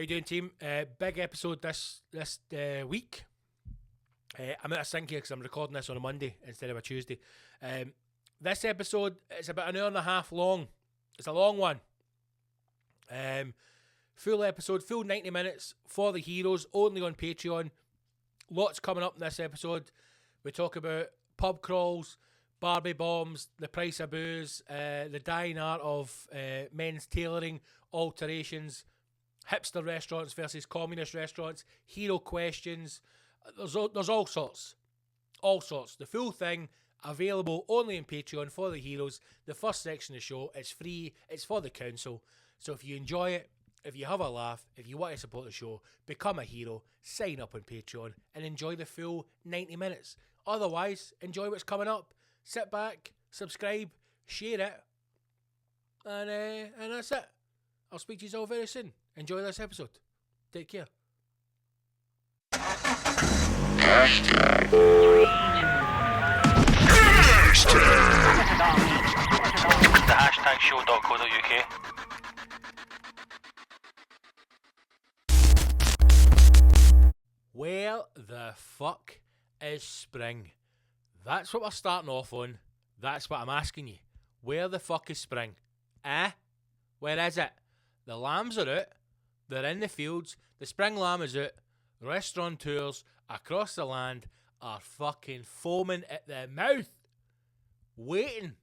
How you doing, team? Big episode this week. I'm out of sync here because I'm recording this on a Monday instead of a Tuesday. This episode is about an hour and a half long. It's a long one. Full episode, full 90 minutes for the heroes, only on Patreon. Lots coming up in this episode. We talk about pub crawls, Barbie Bombs, the price of booze, the dying art of men's tailoring, alterations, hipster restaurants versus communist restaurants, hero questions. There's all sorts. The full thing available only on Patreon for the heroes. The first section of the show is free. It's for the council. So if you enjoy it, if you have a laugh, if you want to support the show, become a hero, sign up on Patreon and enjoy the full 90 minutes. Otherwise, enjoy what's coming up. Sit back, subscribe, share it, and that's it. I'll speak to you all very soon. Enjoy this episode. Take care. HashTag. The hashtagshow.co.uk. Where the fuck is spring? That's what we're starting off on. That's what I'm asking you. Where the fuck is spring? Where is it? The lambs are out. They're in the fields. The spring lamb is out. Restaurateurs across the land are fucking foaming at the mouth. Waiting.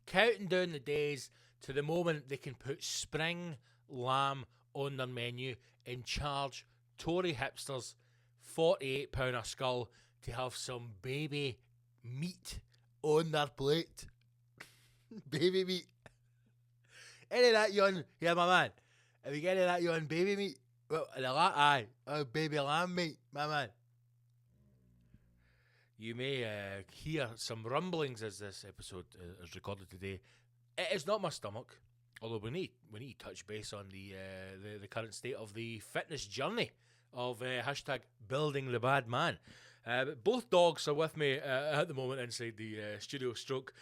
Counting down the days to the moment they can put spring lamb on their menu and charge Tory hipsters £48 a skull to have some baby meat on their plate. Baby meat. Any of that, yon? Yeah, my man. If you get any of that, yon, baby meat? Well, baby lamb meat, my man. You may hear some rumblings as this episode is recorded today. It is not my stomach, although we need to touch base on the current state of the fitness journey of hashtag building the bad man. Both dogs are with me at the moment inside the studio stroke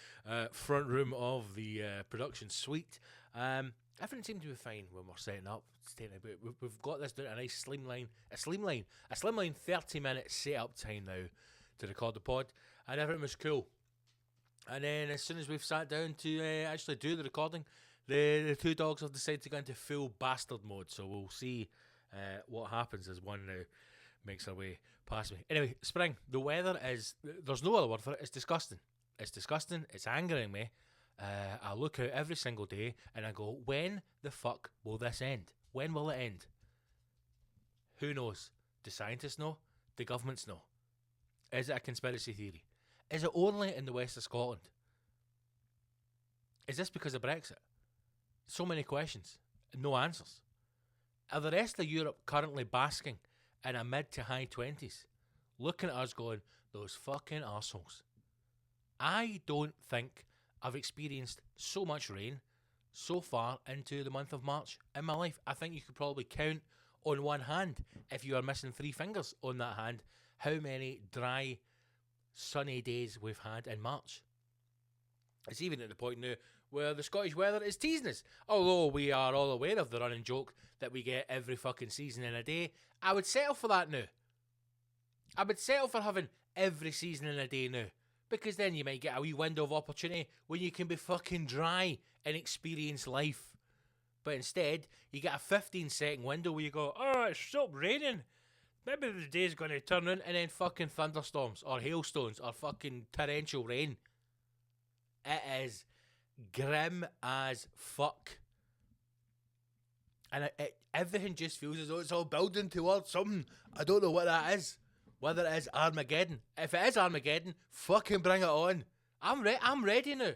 front room of the production suite. Everything seems to be fine when we're setting up. We've got this down a nice slimline 30-minute setup time now to record the pod, and everything was cool. And then as soon as we've sat down to actually do the recording, the two dogs have decided to go into full bastard mode. So we'll see what happens as one now makes their way past me. Anyway, spring. The weather is, there's no other word for it. It's disgusting. It's angering me. I look out every single day and I go, when the fuck will this end? When will it end? Who knows? Do scientists know? Do governments know? Is it a conspiracy theory? Is it only in the west of Scotland? Is this because of Brexit? So many questions, no answers. Are the rest of Europe currently basking in a mid to high 20s? Looking at us going, those fucking arseholes. I don't think I've experienced so much rain so far into the month of March in my life. I think you could probably count on one hand, if you are missing three fingers on that hand, how many dry, sunny days we've had in March. It's even at the point now where the Scottish weather is teasing us. Although we are all aware of the running joke that we get every fucking season in a day, I would settle for that now. I would settle for having every season in a day now. Because then you might get a wee window of opportunity when you can be fucking dry and experience life. But instead, you get a 15-second window where you go, oh, it's stopped raining. Maybe the day's going to turn in, and then fucking thunderstorms or hailstones or fucking torrential rain. It is grim as fuck. And everything just feels as though it's all building towards something. I don't know what that is. Whether it is Armageddon. If it is Armageddon, fucking bring it on. I'm ready now.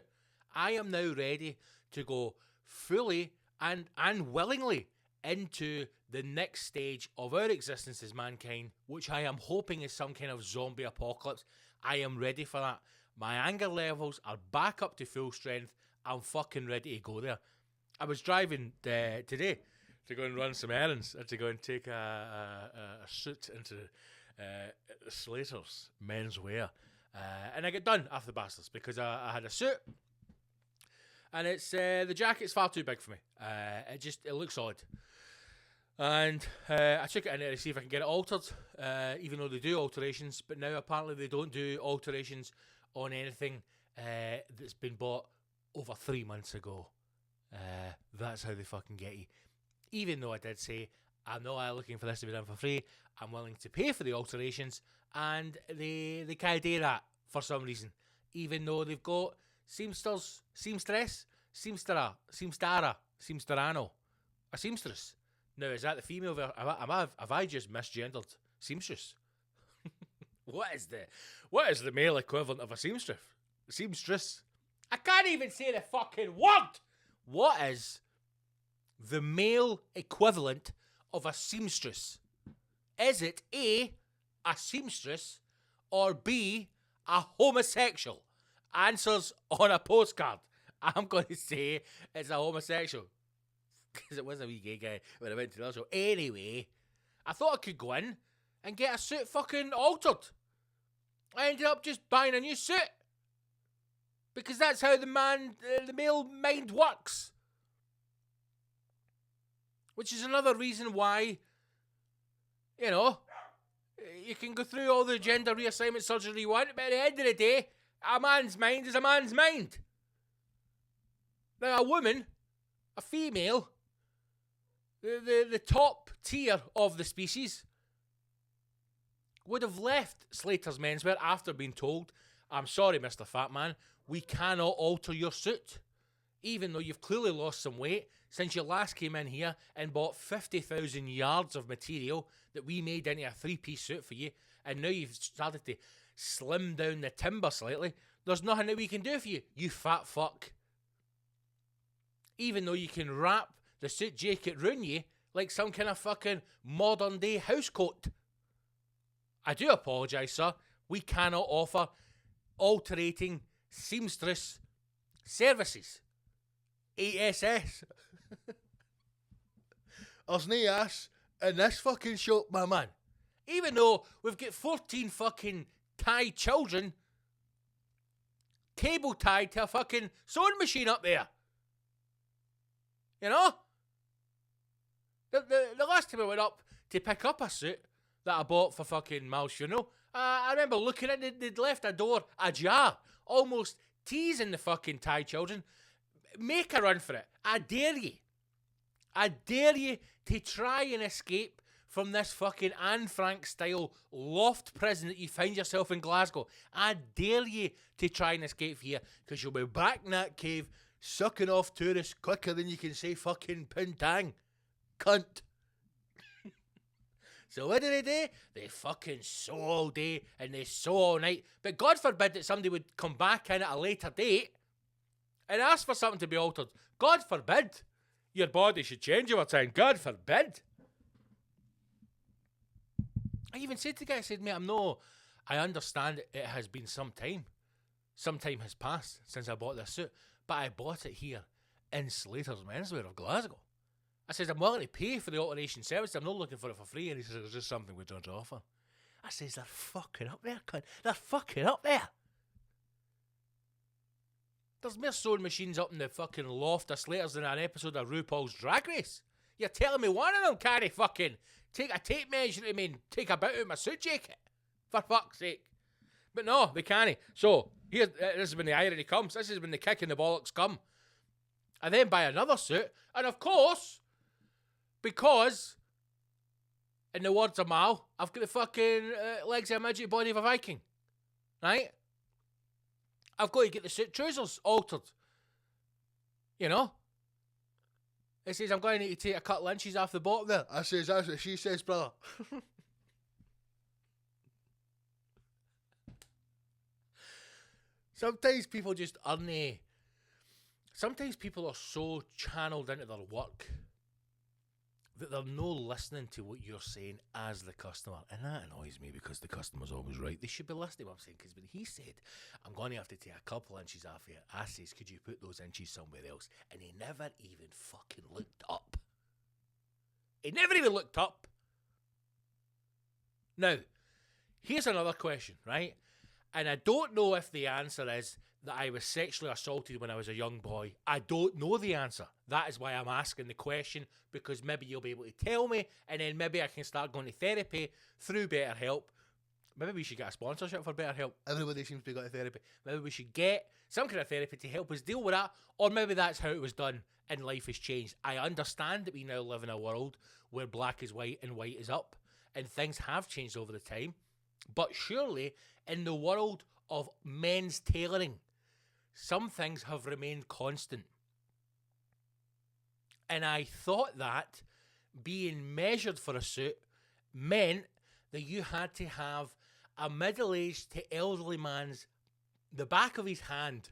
I am now ready to go fully and willingly into the next stage of our existence as mankind, which I am hoping is some kind of zombie apocalypse. I am ready for that. My anger levels are back up to full strength. I'm fucking ready to go there. I was driving today to go and run some errands, and to go and take a suit into Slater's menswear, and I get done after the bastards because I had a suit, and it's the jacket's far too big for me. It looks odd. And I took it in there to see if I can get it altered, even though they do alterations. But now apparently they don't do alterations on anything that's been bought over 3 months ago. That's how they fucking get you. Even though I did say, I'm not looking for this to be done for free, I'm willing to pay for the alterations, and they can't do that for some reason. Even though they've got seamsters, seamstress, seamsterer, seamstara, seamsterano, a seamstress. Now, is that the female version? Have I just misgendered seamstress? What is the male equivalent of a seamstress? Seamstress. I can't even say the fucking word. What is the male equivalent of a seamstress? Is it A, a seamstress, or B, a homosexual? Answers on a postcard. I'm going to say it's a homosexual. Because it was a wee gay guy when I went to the show. Anyway, I thought I could go in and get a suit fucking altered. I ended up just buying a new suit. Because that's how the male mind works. Which is another reason why, you know, you can go through all the gender reassignment surgery you want, but at the end of the day, a man's mind is a man's mind. Now, a woman, a female, the top tier of the species, would have left Slater's Menswear after being told, I'm sorry, Mr. Fat Man, we cannot alter your suit. Even though you've clearly lost some weight since you last came in here and bought 50,000 yards of material that we made into a 3-piece suit for you, and now you've started to slim down the timber slightly, there's nothing that we can do for you, you fat fuck. Even though you can wrap the suit jacket round you like some kind of fucking modern day house coat. I do apologise, sir. We cannot offer alterating seamstress services. ASS. There's no ass in this fucking shop, my man. Even though we've got 14 fucking Thai children cable tied to a fucking sewing machine up there. You know? The last time I went up to pick up a suit that I bought for fucking Mal's funeral, I remember looking at it, they'd left a door ajar, almost teasing the fucking Thai children. Make a run for it. I dare you. I dare you to try and escape from this fucking Anne Frank style loft prison that you find yourself in Glasgow. I dare you to try and escape here, because you'll be back in that cave sucking off tourists quicker than you can say fucking poontang. Cunt. So what do? They fucking sew all day and they sew all night. But God forbid that somebody would come back in at a later date and ask for something to be altered. God forbid. Your body should change over time. God forbid. I even said to the guy, I said, mate, I understand it has been some time. Some time has passed since I bought this suit. But I bought it here in Slater's Menswear of Glasgow. I says, I'm willing to pay for the alteration service. I'm not looking for it for free. And he says, it's just something we don't offer. I says, they're fucking up there, cunt. They're fucking up there. There's more sewing machines up in the fucking loft of Slater's than an episode of RuPaul's Drag Race. You're telling me one of them can't fucking take a tape measure to me and take a bit out of my suit jacket? For fuck's sake. But no, they can't. So, this is when the irony comes. This is when the kick in the bollocks come. I then buy another suit. And of course, because, in the words of Mal, I've got the fucking legs of a midget, body of a Viking. Right? I've got to get the suit trousers altered. You know? It says I'm going to need to take a couple inches off the bottom there. I says, that's what she says, brother. Sometimes people just aren't. Sometimes people are so channeled into their work that they're no listening to what you're saying as the customer. And that annoys me, because the customer's always right. They should be listening to what I'm saying, because when he said, I'm going to have to take a couple inches off here, I says, could you put those inches somewhere else? And he never even fucking looked up. He never even looked up. Now, here's another question, right? And I don't know if the answer is that I was sexually assaulted when I was a young boy? I don't know the answer. That is why I'm asking the question, because maybe you'll be able to tell me, and then maybe I can start going to therapy through BetterHelp. Maybe we should get a sponsorship for BetterHelp. Everybody seems to be going to therapy. Maybe we should get some kind of therapy to help us deal with that, or maybe that's how it was done and life has changed. I understand that we now live in a world where black is white and white is up, and things have changed over the time. But surely, in the world of men's tailoring, some things have remained constant. And I thought that being measured for a suit meant that you had to have a middle-aged to elderly man's, the back of his hand,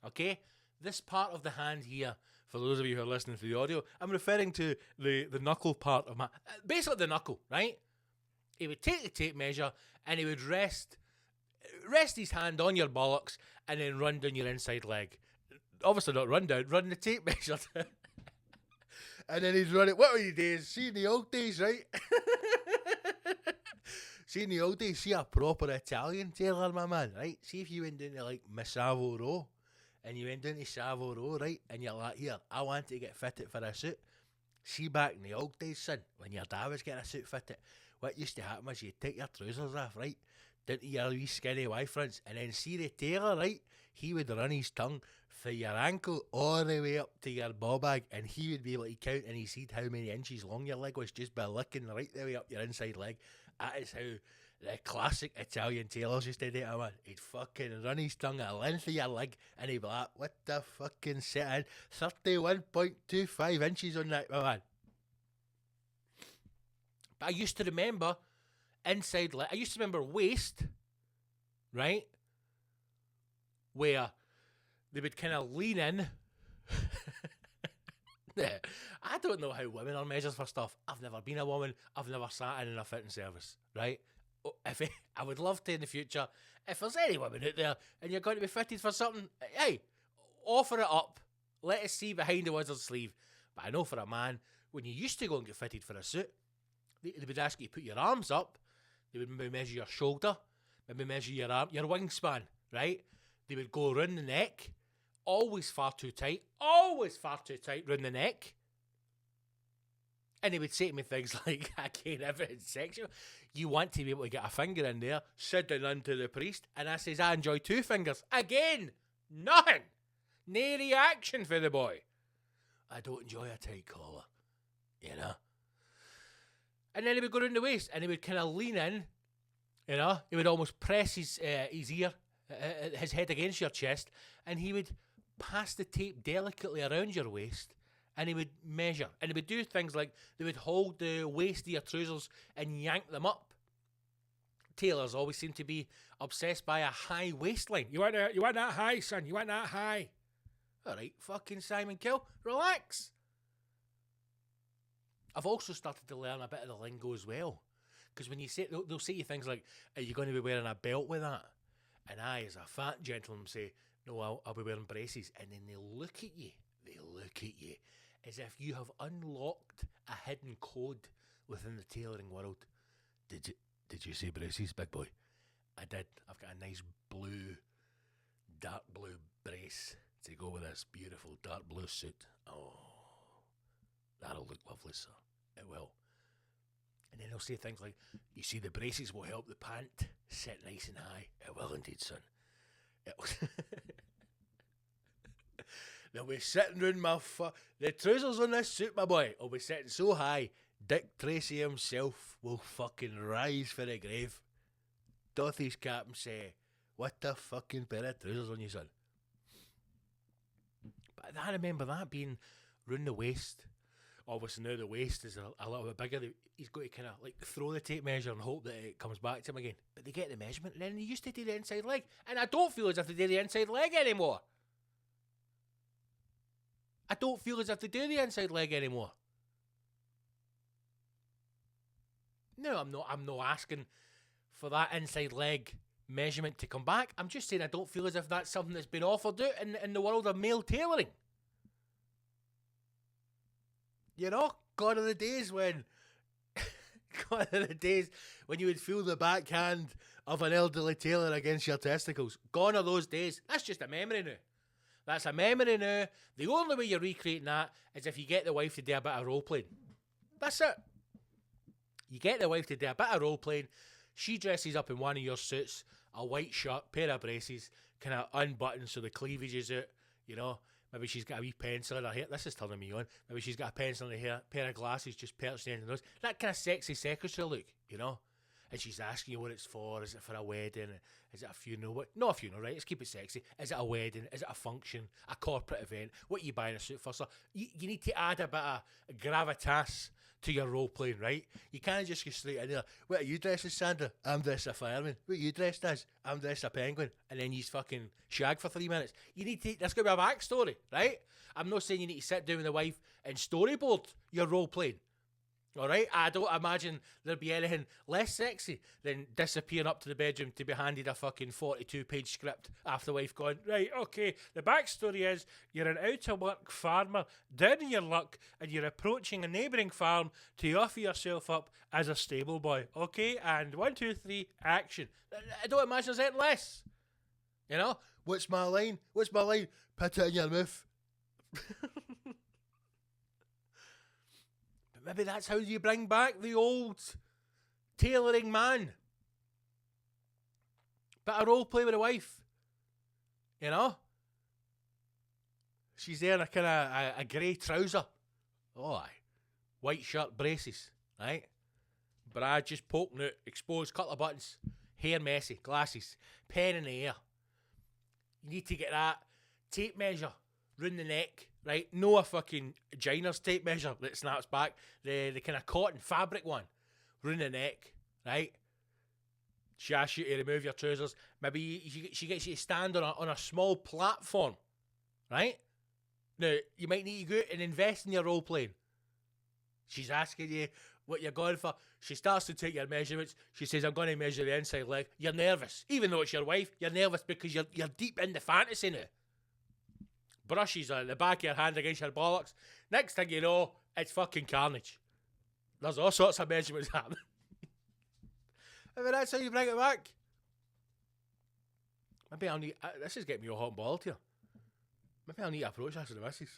okay? This part of the hand here, for those of you who are listening to the audio, I'm referring to the knuckle part of my, basically the knuckle, right? He would take the tape measure and he would rest his hand on your bollocks and then run down your inside leg. Obviously not run down, run the tape measure down. And then he'd run it. What were you days? See in the old days, right? See in the old days, see a proper Italian tailor, my man, right? See if you went down to like Savo Row, and you went down to Savo Row, right? And you're like, here, I want to get fitted for a suit. See back in the old days, son, when your dad was getting a suit fitted, what used to happen was you'd take your trousers off, right? Down to your wee skinny Y-fronts, and then see the tailor, right? He would run his tongue for your ankle all the way up to your ball bag, and he would be able to count and he see how many inches long your leg was just by looking right the way up your inside leg. That is how the classic Italian tailors used to do it, man. He'd fucking run his tongue at the length of your leg, and he'd be like, what the fucking set in? 31.25 inches on that, my man. But I used to remember inside leg, I used to remember waist, right? Where they would kind of lean in. I don't know how women are measured for stuff. I've never been a woman. I've never sat in a fitting service, right? I would love to in the future. If there's any women out there and you're going to be fitted for something, hey, offer it up. Let us see behind the wizard's sleeve. But I know for a man, when you used to go and get fitted for a suit, they would ask you to put your arms up. They would maybe measure your shoulder, maybe measure your arm, your wingspan, right? They would go around the neck. Always far too tight round the neck. And he would say to me things like, again, if it's sexual, you want to be able to get a finger in there, sit down unto the priest, and I says, I enjoy 2 fingers. Again, nothing. No reaction for the boy. I don't enjoy a tight collar, you know. And then he would go round the waist, and he would kind of lean in, you know. He would almost press his ear, his head against your chest, and he would pass the tape delicately around your waist, and he would measure. And he would do things like they would hold the waist of your trousers and yank them up. Tailors always seem to be obsessed by a high waistline. You want that high, son? You want that high? All right, fucking Simon Kill, relax. I've also started to learn a bit of the lingo as well, because when you say, they'll say you things like, "Are you going to be wearing a belt with that?" And I, as a fat gentleman, say, "No, I'll be wearing braces." And then they look at you as if you have unlocked a hidden code within the tailoring world. Did you say braces, big boy? I did. I've got a nice dark blue brace to go with this beautiful dark blue suit. Oh, that'll look lovely, sir. It will. And then they'll say things like, "You see, the braces will help the pant sit nice and high." It will indeed, son. They'll be sitting round the trousers on this suit, my boy, will be sitting so high, Dick Tracy himself will fucking rise for the grave, doff his cap and say, "What the fucking pair of trousers on you, son?" But I remember that being round the waist. Obviously now the waist is a little bit bigger. He's got to kind of like throw the tape measure and hope that it comes back to him again. But they get the measurement, and then they used to do the inside leg, and I don't feel as if they do the inside leg anymore. No, I'm not asking for that inside leg measurement to come back. I'm just saying I don't feel as if that's something that's been offered out in the world of male tailoring. You know, gone are the days when you would feel the backhand of an elderly tailor against your testicles. Gone are those days. That's just a memory now. That's a memory now. The only way you're recreating that is if you get the wife to do a bit of role-playing. That's it. You get the wife to do a bit of role-playing. She dresses up in one of your suits, a white shirt, pair of braces, kind of unbuttoned so the cleavage is out, you know. Maybe she's got a wee pencil in her hair. This is turning me on. Maybe she's got a pencil in her hair, pair of glasses just perched in the nose. That kind of sexy secretary look, you know. And she's asking you what it's for. Is it for a wedding? Is it a funeral? What? Not a funeral, right? Let's keep it sexy. Is it a wedding? Is it a function? A corporate event? What are you buying a suit for? So you need to add a bit of gravitas to your role playing, right? You can't just go straight in there. What are you dressed as, Sandra? I'm dressed as a fireman. What are you dressed as? I'm dressed as a penguin. And then you fucking shag for 3 minutes. You need to. There's got to be a backstory, right? I'm not saying you need to sit down with the wife and storyboard your role playing. Alright, I don't imagine there'd be anything less sexy than disappearing up to the bedroom to be handed a fucking 42-page script after the wife going, right, okay, the backstory is you're an out-of-work farmer, down in your luck, and you're approaching a neighbouring farm to offer yourself up as a stable boy, okay? And 1, 2, 3, action. I don't imagine there's anything less. You know? What's my line? What's my line? Put it in your mouth. Maybe that's how you bring back the old tailoring man. Bit of role play with a wife. You know? She's there in a kind of a grey trouser. Oh, aye. White shirt, braces. Right? Bra just poking out, exposed, couple of buttons. Hair messy, glasses, pen in the air. You need to get that tape measure round the neck. Right, no a fucking Giner's tape measure that snaps back. The kind of cotton fabric one, round the neck. Right, she asks you to remove your trousers. Maybe she gets you to stand on a small platform. Right, now you might need to go out and invest in your role playing. She's asking you what you're going for. She starts to take your measurements. She says, "I'm going to measure the inside leg." You're nervous, even though it's your wife. You're nervous because you're deep in the fantasy now. Brushes on the back of your hand against your bollocks. Next thing you know, it's fucking carnage. There's all sorts of measurements happening. I mean, that's how you bring it back. Maybe I'll need... this is getting me all hot and boiled here. Maybe I'll need to approach this to the missus.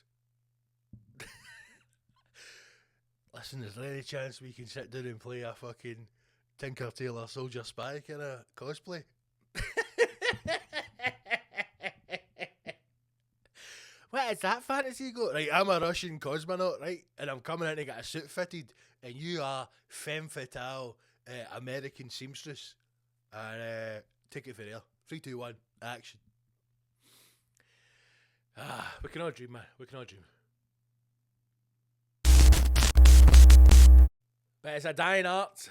Listen, is there any chance we can sit down and play a fucking Tinker Tailor Soldier Spy kind of cosplay? What is that fantasy you got? Right, I'm a Russian cosmonaut, right? And I'm coming in to get a suit fitted, and you are femme fatale American seamstress. And take it for real. 3, 2, 1, action. We can all dream, man. We can all dream. But it's a dying art.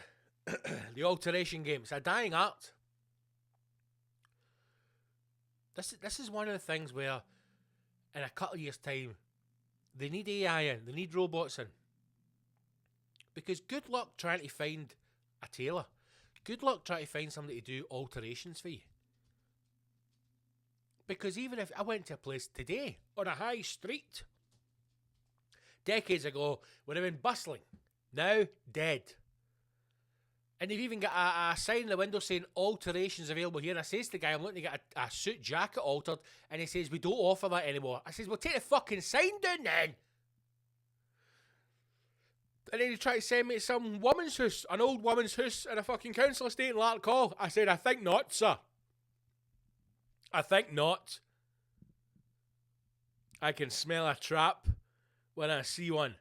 The alteration game. It's a dying art. This is one of the things where in a couple of years' time, they need AI in, they need robots in. Because good luck trying to find a tailor. Good luck trying to find somebody to do alterations for you. Because even if I went to a place today, on a high street, decades ago, would have been bustling. Now, dead. And they've even got a sign in the window saying alterations available here. And I says to the guy, I'm looking to get a suit jacket altered. And he says, we don't offer that anymore. I says, well, take the fucking sign down then. And then he tried to send me to some woman's house, an old woman's house in a fucking council estate in Larkhall. I said, I think not, sir. I think not. I can smell a trap when I see one.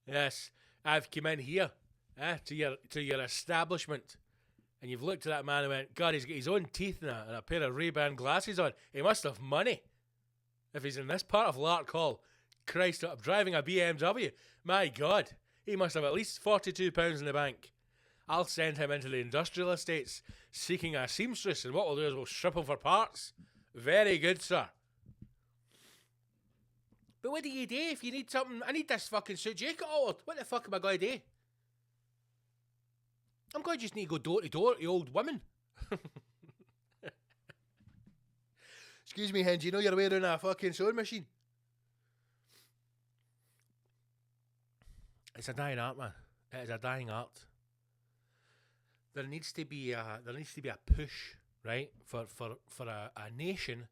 Yes, I've come in here. To your establishment, and you've looked at that man and went, God, he's got his own teeth and a pair of Ray-Ban glasses on. He must have money if he's in this part of Larkhall. Christ, I'm driving a BMW. My God, he must have at least £42 in the bank. I'll send him into the industrial estates seeking a seamstress, and what we'll do is we'll strip him for parts. Very good, sir. But what do you do if you need something? I need this fucking suit jacket altered. What the fuck am I going to do? I'm going to just need to go door to door to the old women. Excuse me, hen, do you know you're wearing a fucking sewing machine? It's a dying art, man. It is a dying art. there needs to be a push, right, for a nation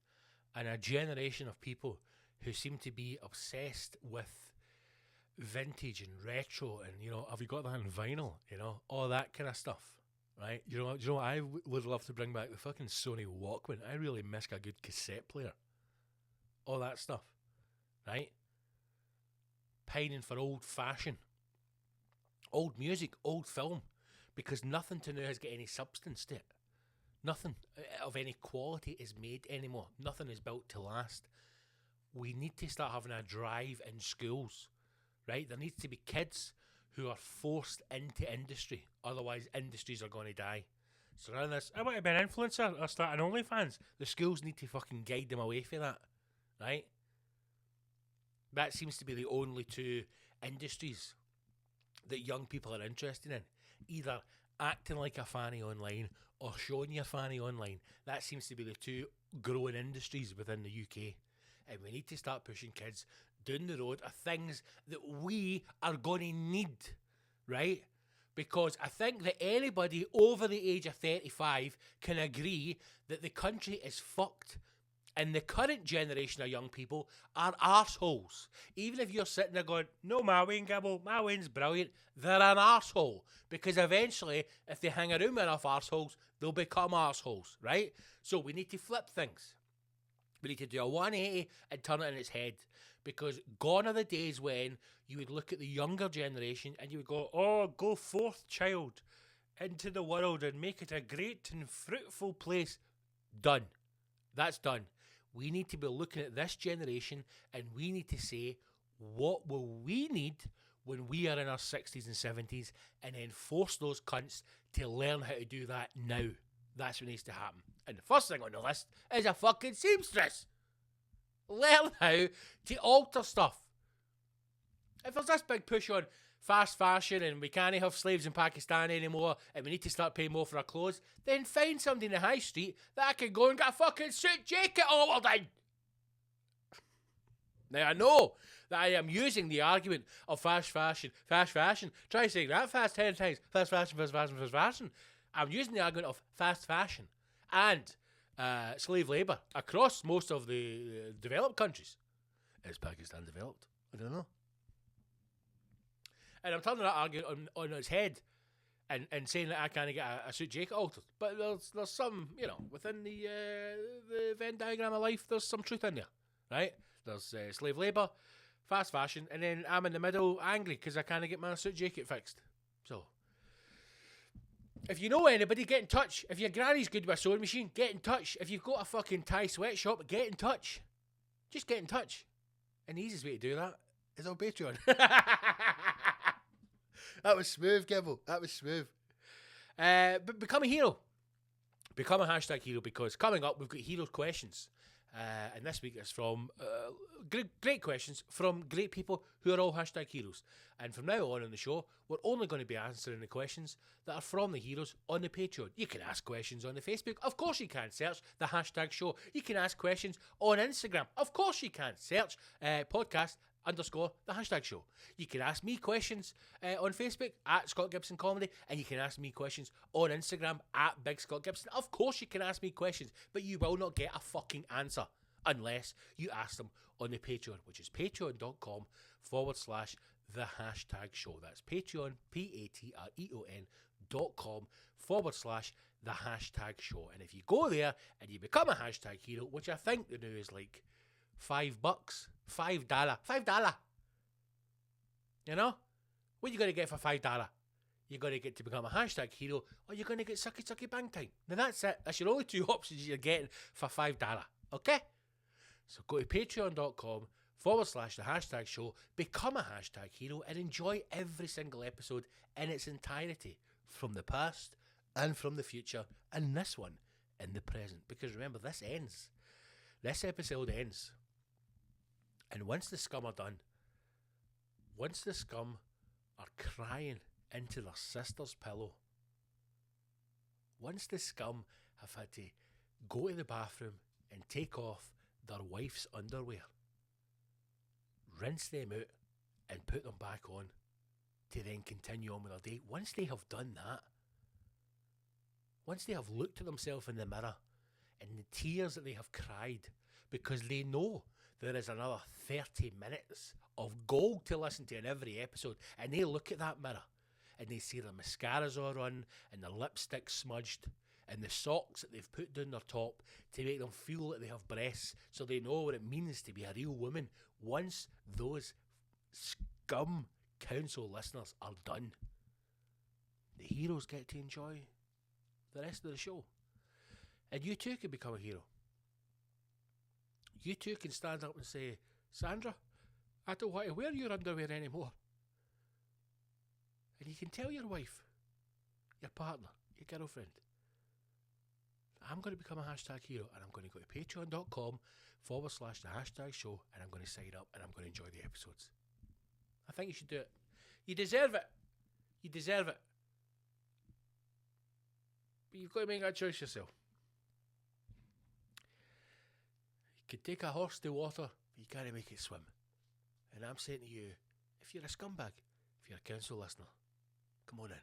and a generation of people who seem to be obsessed with vintage and retro and, you know, have you got that on vinyl, you know, all that kind of stuff, right? You know what I would love to bring back? The fucking Sony Walkman. I really miss a good cassette player. All that stuff, right? Pining for old fashion, old music, old film, because nothing to now has got any substance to it. Nothing of any quality is made anymore. Nothing is built to last. We need to start having a drive in schools, right? There needs to be kids who are forced into industry. Otherwise, industries are going to die. So rather than this, I want to be an influencer or start an OnlyFans, the schools need to fucking guide them away from that, right? That seems to be the only two industries that young people are interested in. Either acting like a fanny online or showing your fanny online. That seems to be the two growing industries within the UK. And we need to start pushing kids down the road of things that we are going to need, right? Because I think that anybody over the age of 35 can agree that the country is fucked. And the current generation of young people are arseholes. Even if you're sitting there going, no, my Wayne Gibbo, my Wayne's brilliant, they're an arsehole. Because eventually, if they hang around with enough arseholes, they'll become arseholes, right? So we need to flip things. We need to do a 180 and turn it on its head. Because gone are the days when you would look at the younger generation and you would go, oh, go forth, child, into the world and make it a great and fruitful place. Done. That's done. We need to be looking at this generation and we need to say, what will we need when we are in our 60s and 70s, and then force those cunts to learn how to do that now. That's what needs to happen. And the first thing on the list is a fucking seamstress. Learn how to alter stuff. If there's this big push on fast fashion and we can't have slaves in Pakistan anymore and we need to start paying more for our clothes, then find somebody in the high street that I can go and get a fucking suit jacket altered in. Now I know that I am using the argument of fast fashion. Try saying that fast 10 times. Fast fashion. I'm using the argument of fast fashion and slave labour across most of the developed countries. Is Pakistan developed? I don't know. And I'm turning that argument on its head and saying that I can't get a suit jacket altered. But there's some, you know, within the Venn diagram of life, there's some truth in there, right? There's slave labour, fast fashion, and then I'm in the middle angry because I can't get my suit jacket fixed. So, if you know anybody, get in touch. If your granny's good with a sewing machine, get in touch. If you've got a fucking Thai sweatshop, get in touch. Just get in touch. And the easiest way to do that is on Patreon. That was smooth, Gibbo. That was smooth. But become a hero. Become a hashtag hero, because coming up, we've got Heroes Questions. And this week is from great questions from great people who are all hashtag heroes. And from now on in the show, we're only going to be answering the questions that are from the heroes on the Patreon. You can ask questions on the Facebook. Of course you can. Search the hashtag show. You can ask questions on Instagram. Of course you can. Search podcast _ the hashtag show. You can ask me questions on Facebook at Scott Gibson Comedy, and you can ask me questions on Instagram at Big Scott Gibson. Of course you can ask me questions, but you will not get a fucking answer unless you ask them on the Patreon, which is patreon.com / the hashtag show. That's Patreon, patreon.com / the hashtag show. And if you go there and you become a hashtag hero, which I think the new is like $5, $5. You know? What are you going to get for $5? You're going to get to become a hashtag hero, or you're going to get sucky bang time. Now that's it. That's your only two options you're getting for $5. Okay? So go to patreon.com / the hashtag show, become a hashtag hero, and enjoy every single episode in its entirety, from the past and from the future, and this one in the present. Because remember, this ends. This episode ends. And once the scum are done, once the scum are crying into their sister's pillow, once the scum have had to go to the bathroom and take off their wife's underwear, rinse them out and put them back on to then continue on with their day, once they have done that, once they have looked at themselves in the mirror and the tears that they have cried because they know there is another 30 minutes of gold to listen to in every episode, and they look at that mirror and they see their mascaras all on and their lipstick smudged and the socks that they've put down their top to make them feel that they have breasts, so they know what it means to be a real woman. Once those scum council listeners are done, the heroes get to enjoy the rest of the show. And you too can become a hero. You too can stand up and say, Sandra, I don't want to wear your underwear anymore. And you can tell your wife, your partner, your girlfriend, I'm going to become a hashtag hero, and I'm going to go to patreon.com/the hashtag show, and I'm going to sign up and I'm going to enjoy the episodes. I think you should do it. You deserve it. You deserve it. But you've got to make that choice yourself. You could take a horse to water, but you can't make it swim. And I'm saying to you, if you're a scumbag, if you're a council listener, come on in.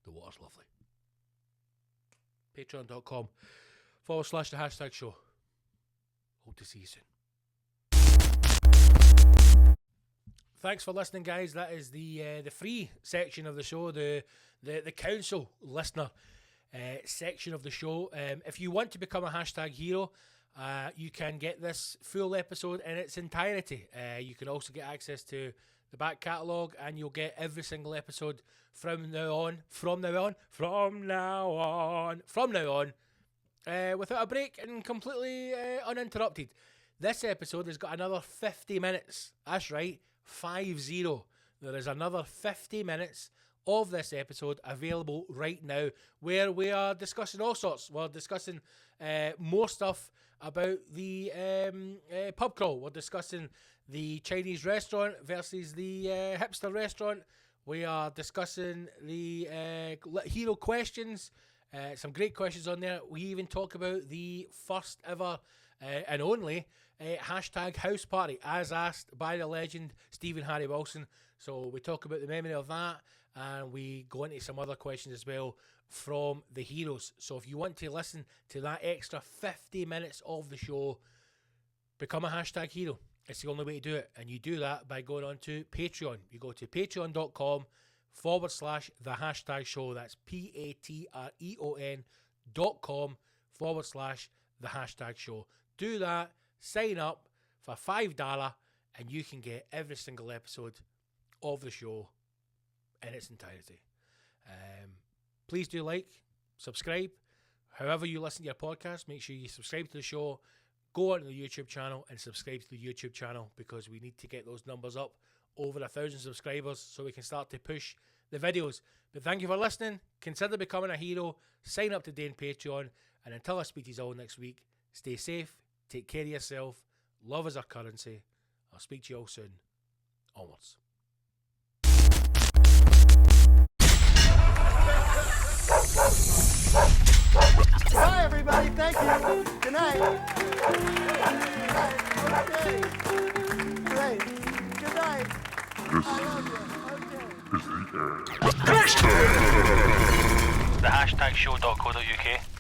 The water's lovely. Patreon.com/the hashtag show. Hope to see you soon. Thanks for listening, guys. That is the free section of the show, the council listener section of the show. If you want to become a hashtag hero, you can get this full episode in its entirety. You can also get access to the back catalogue, and you'll get every single episode from now on, without a break and completely uninterrupted. This episode has got another 50 minutes. That's right, 50. There is another 50 minutes of this episode available right now, where we are discussing all sorts. We're discussing more stuff about the pub crawl. We're discussing the Chinese restaurant versus the hipster restaurant. We are discussing the hero questions. Some great questions on there. We even talk about the first ever and only hashtag house party, as asked by the legend Stephen Harry Wilson. So we talk about the memory of that, and we go into some other questions as well from the heroes. So if you want to listen to that extra 50 minutes of the show, become a hashtag hero. It's the only way to do it, and you do that by going on to Patreon. You go to patreon.com/the hashtag show. That's patreon.com/the hashtag show. Do that, sign up for $5, and you can get every single episode of the show in its entirety. Please do like, subscribe. However you listen to your podcast, make sure you subscribe to the show. Go onto the YouTube channel and subscribe to the YouTube channel, because we need to get those numbers up over 1,000 subscribers so we can start to push the videos. But thank you for listening. Consider becoming a hero. Sign up today on Patreon. And until I speak to you all next week, stay safe, take care of yourself. Love is our currency. I'll speak to you all soon. Onwards. Bye, everybody. Thank you. Good night. Good night. Okay. Great. Good night. This I love you. Okay. is the end. The hashtagshow.co.uk.